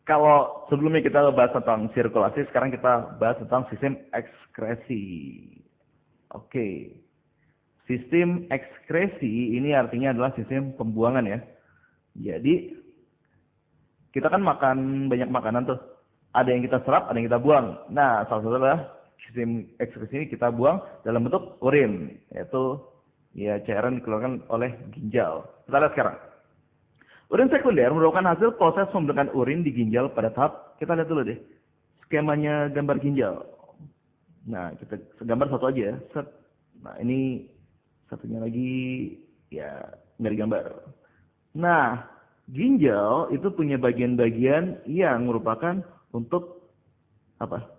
Kalau sebelumnya kita bahas tentang sirkulasi, sekarang kita bahas tentang sistem ekskresi. Oke. Sistem ekskresi ini artinya adalah sistem pembuangan ya. Jadi kita kan makan banyak makanan tuh. Ada yang kita serap, ada yang kita buang. Nah, salah satu adalah sistem ekskresi ini kita buang dalam bentuk urin, yaitu ya cairan dikeluarkan oleh ginjal. Kita lihat sekarang. Urin sekunder merupakan hasil proses pembentukan urin di ginjal pada tahap, kita lihat dulu deh, skemanya gambar ginjal. Nah, kita gambar satu aja ya. Set. Nah, ini satunya lagi ya nggak digambar. Nah, ginjal itu punya bagian-bagian yang merupakan untuk apa?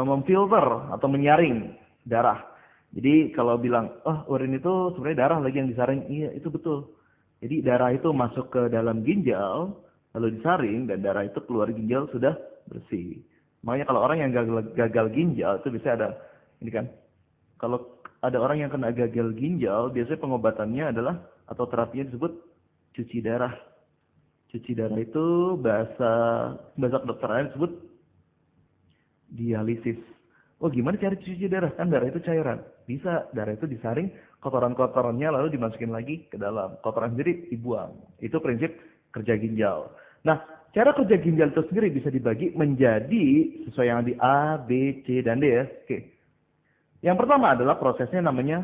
Memfilter atau menyaring darah. Jadi kalau bilang, oh urin itu sebenarnya darah lagi yang disaring, iya itu betul. Jadi darah itu masuk ke dalam ginjal, lalu disaring dan darah itu keluar ginjal sudah bersih. Makanya kalau orang yang gagal ginjal itu bisa ada, ini kan, kalau ada orang yang kena gagal ginjal, biasanya pengobatannya adalah atau terapinya disebut cuci darah. Cuci darah itu bahasa kedokteran disebut dialisis. Oh gimana cara cuci darah? Kan darah itu cairan. Bisa, darah itu disaring, kotoran-kotorannya lalu dimasukin lagi ke dalam. Kotoran sendiri dibuang. Itu prinsip kerja ginjal. Nah, cara kerja ginjal itu sendiri bisa dibagi menjadi sesuai yang di A, B, C, dan D ya. Oke. Yang pertama adalah prosesnya namanya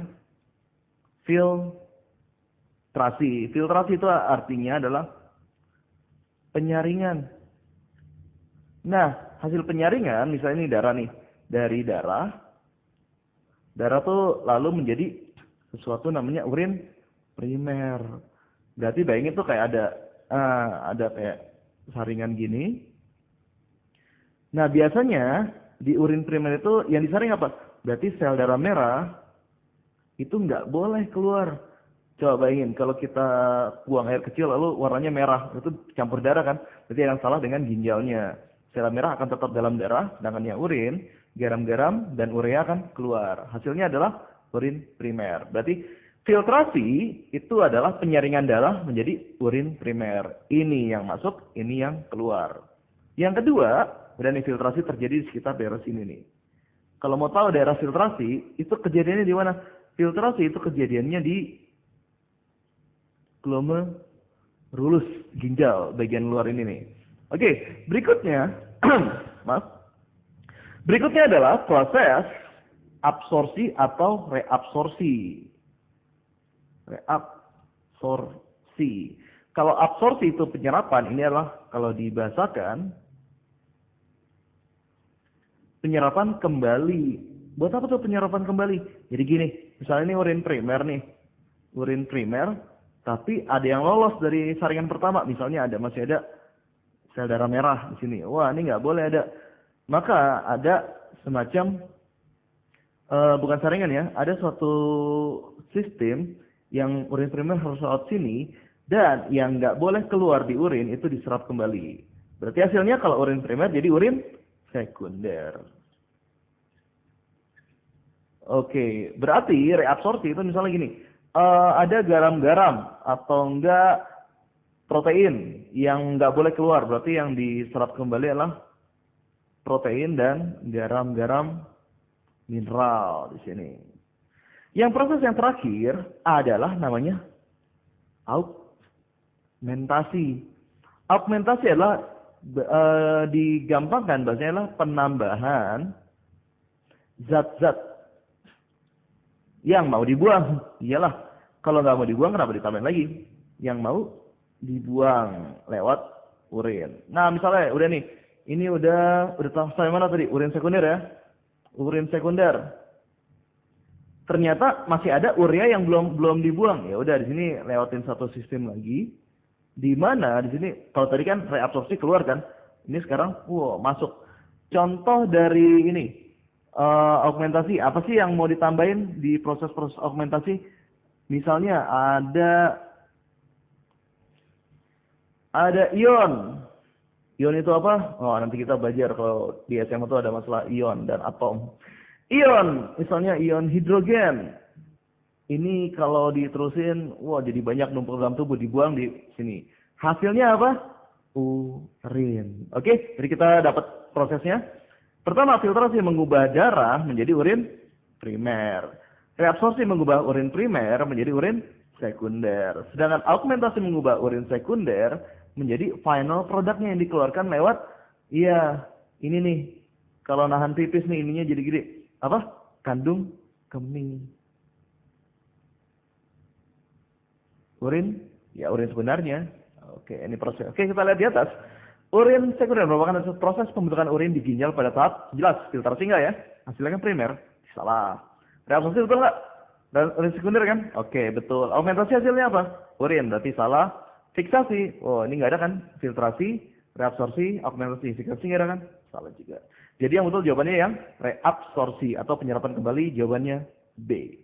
filtrasi. Filtrasi itu artinya adalah penyaringan. Nah, hasil penyaringan, misalnya ini darah nih. Dari darah tuh lalu menjadi sesuatu namanya urin primer. Berarti bayangin tuh kayak ada kayak saringan gini. Nah, biasanya di urin primer itu yang disaring apa? Berarti sel darah merah itu nggak boleh keluar. Coba bayangin kalau kita buang air kecil lalu warnanya merah, itu campur darah kan? Berarti yang salah dengan ginjalnya. Sel merah akan tetap dalam darah, sedangkan yang urin, garam-garam dan urea akan keluar. Hasilnya adalah urin primer. Berarti filtrasi itu adalah penyaringan darah menjadi urin primer. Ini yang masuk, ini yang keluar. Yang kedua, dan filtrasi terjadi di sekitar daerah sini nih. Kalau mau tahu daerah filtrasi, itu kejadiannya di mana? Filtrasi itu kejadiannya di glomerulus ginjal bagian luar ini nih. Oke, berikutnya maaf. Berikutnya adalah proses absorpsi atau reabsorpsi. Reabsorpsi. Kalau absorpsi itu penyerapan, ini adalah kalau dibahasakan penyerapan kembali. Buat apa tuh penyerapan kembali? Jadi gini, misalnya ini urin primer nih. Urin primer, tapi ada yang lolos dari saringan pertama. Misalnya masih ada sel darah merah di sini. Wah, ini nggak boleh ada. Maka ada semacam, bukan saringan ya, ada suatu sistem yang urin primer harus lewat sini, dan yang nggak boleh keluar di urin itu diserap kembali. Berarti hasilnya kalau urin primer jadi urin sekunder. Oke, berarti reabsorpsi itu misalnya gini, ada garam-garam atau enggak protein yang nggak boleh keluar, berarti yang diserap kembali adalah protein dan garam-garam mineral di sini. Yang proses yang terakhir adalah namanya augmentasi. Augmentasi adalah digampangkan bahasanya adalah penambahan zat-zat yang mau dibuang. Iyalah, kalau nggak mau dibuang kenapa ditambahin lagi? Yang mau dibuang lewat urin. Nah, misalnya udah nih, ini udah sampai mana tadi? Urin sekunder ya. Urin sekunder. Ternyata masih ada urea yang belum dibuang. Ya udah di sini lewatin satu sistem lagi. Di mana di sini kalau tadi kan reabsorpsi keluar kan. Ini sekarang masuk. Contoh dari ini augmentasi, apa sih yang mau ditambahin di proses-proses augmentasi? Misalnya ada ion. Ion itu apa? Oh, nanti kita belajar kalau di SMA itu ada masalah ion dan atom. Ion, misalnya ion hidrogen. Ini kalau diterusin, jadi banyak numpuk dalam tubuh, dibuang di sini. Hasilnya apa? urin. Oke, jadi kita dapat prosesnya. Pertama, filtrasi mengubah darah menjadi urin primer. Reabsorpsi mengubah urin primer menjadi urin sekunder. Sedangkan augmentasi mengubah urin sekunder menjadi final produknya yang dikeluarkan lewat, iya, ini nih. Kalau nahan pipis nih, ininya jadi gede. Apa? Kandung kemih. Urin, ya urin sebenarnya. Oke, ini proses. Oke, kita lihat di atas. Urin sekunder merupakan proses pembentukan urin di ginjal pada tahap jelas filtrasi enggak ya? Hasilnya kan primer. Salah. Reabsorpsi betul nggak? Dan urin sekunder kan? Oke, betul. Augmentasi hasilnya apa? Urin, berarti salah. Fiksasi, oh ini nggak ada kan? Filtrasi, reabsorpsi, augmentasi. Fiksasi nggak ada kan? Salah juga. Jadi yang betul jawabannya yang reabsorpsi atau penyerapan kembali, jawabannya B.